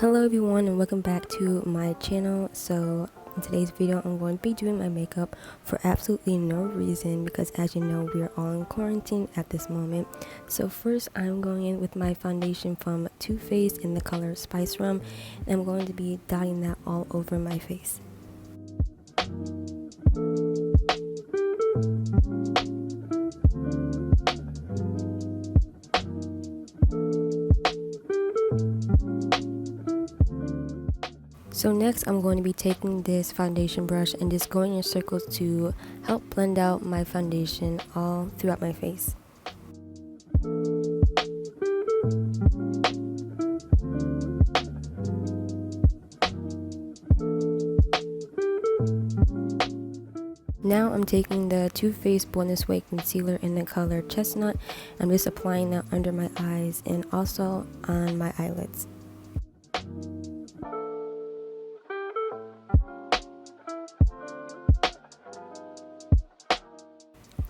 Hello everyone and welcome back to my channel. So in today's video I'm going to be doing my makeup for absolutely no reason because, as you know, we are all in quarantine at this moment. So first I'm going in with my foundation from Too Faced in the color Spice Rum, and I'm going to be dotting that all over my face. So next I'm going to be taking this foundation brush and just going in circles to help blend out my foundation all throughout my face. Now I'm taking the Too Faced Born This Way concealer in the color Chestnut. I'm just applying that under my eyes and also on my eyelids.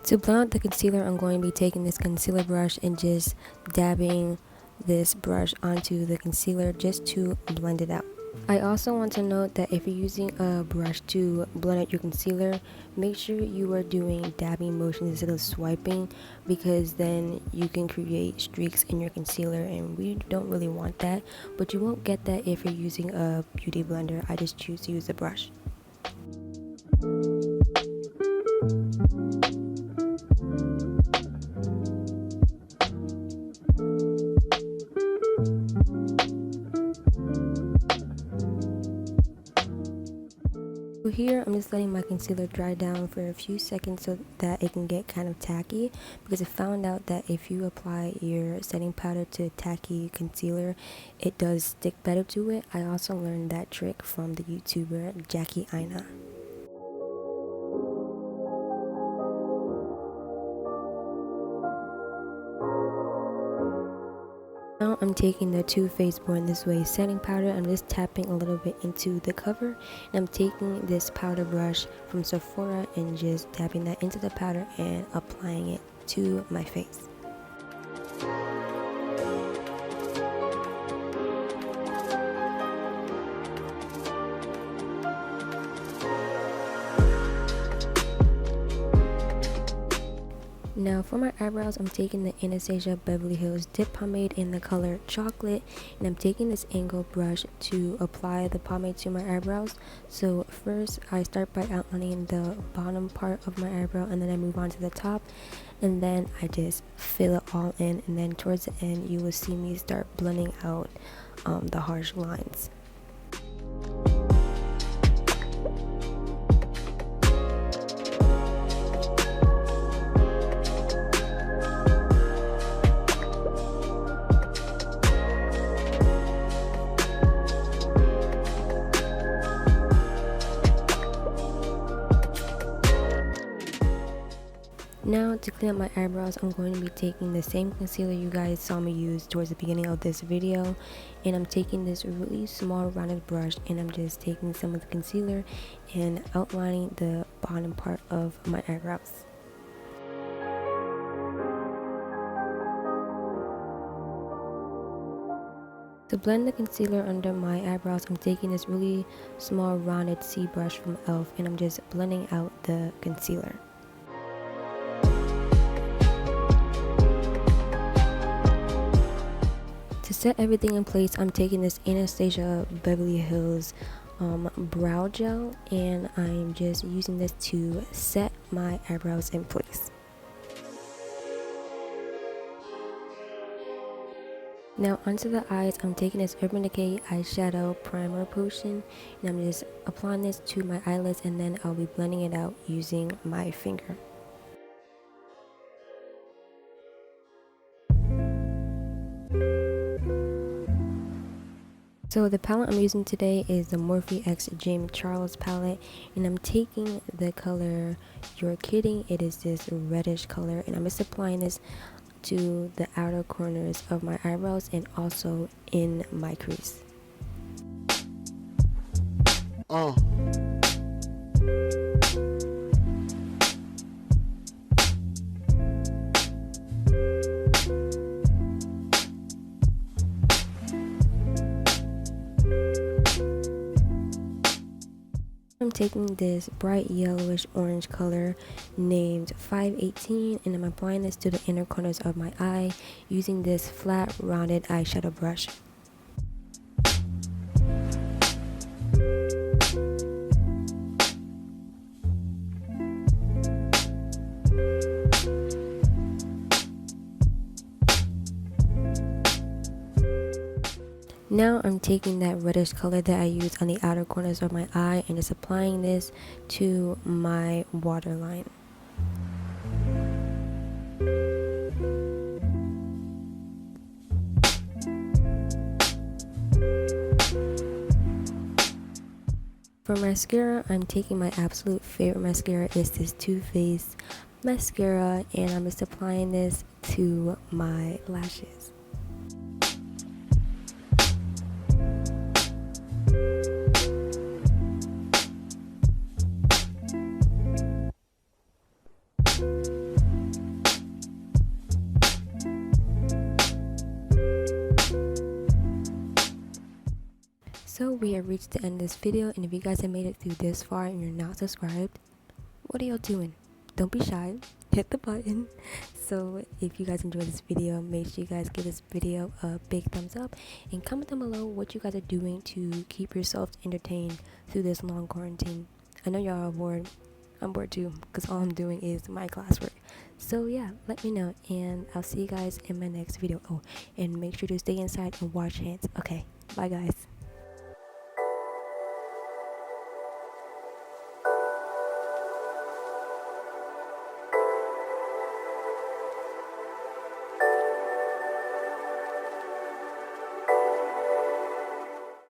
To blend out the concealer, I'm going to be taking this concealer brush and just dabbing this brush onto the concealer just to blend it out. I also want to note that if you're using a brush to blend out your concealer, make sure you are doing dabbing motions instead of swiping, because then you can create streaks in your concealer and we don't really want that, but you won't get that if you're using a beauty blender. I just choose to use a brush. So here I'm just letting my concealer dry down for a few seconds so that it can get kind of tacky, because I found out that if you apply your setting powder to tacky concealer, it does stick better to it. I also learned that trick from the YouTuber Jackie Aina. Now I'm taking the Too Faced Born This Way setting powder. I'm just tapping a little bit into the cover, and I'm taking this powder brush from Sephora and just tapping that into the powder and applying it to my face. Now for my eyebrows, I'm taking the Anastasia Beverly Hills Dip Pomade in the color Chocolate, and I'm taking this angled brush to apply the pomade to my eyebrows. So first I start by outlining the bottom part of my eyebrow, and then I move on to the top, and then I just fill it all in, and then towards the end you will see me start blending out the harsh lines. Now to clean up my eyebrows, I'm going to be taking the same concealer you guys saw me use towards the beginning of this video, and I'm taking this really small rounded brush and I'm just taking some of the concealer and outlining the bottom part of my eyebrows. To blend the concealer under my eyebrows, I'm taking this really small rounded C brush from e.l.f. and I'm just blending out the concealer. To set everything in place, I'm taking this Anastasia Beverly Hills brow gel, and I'm just using this to set my eyebrows in place. Now onto the eyes, I'm taking this Urban Decay eyeshadow primer potion, and I'm just applying this to my eyelids, and then I'll be blending it out using my finger. So the palette I'm using today is the Morphe X James Charles palette, and I'm taking the color You're Kidding. It is this reddish color, and I'm just applying this to the outer corners of my eyebrows and also in my crease. taking this bright yellowish orange color named 518, and I'm applying this to the inner corners of my eye using this flat rounded eyeshadow brush. Now I'm taking that reddish color that I used on the outer corners of my eye and just applying this to my waterline. For mascara, I'm taking my absolute favorite mascara. It's this Too Faced mascara, and I'm just applying this to my lashes. So we have reached the end of this video, and if you guys have made it through this far and you're not subscribed, what are y'all doing? Don't be shy, hit the button. So if you guys enjoyed this video, make sure you guys give this video a big thumbs up and comment down below what you guys are doing to keep yourselves entertained through this long quarantine. I know y'all are bored. I'm bored too, because all I'm doing is my classwork. So yeah, let me know, and I'll see you guys in my next video. Oh, and make sure to stay inside and wash hands. Okay, bye guys.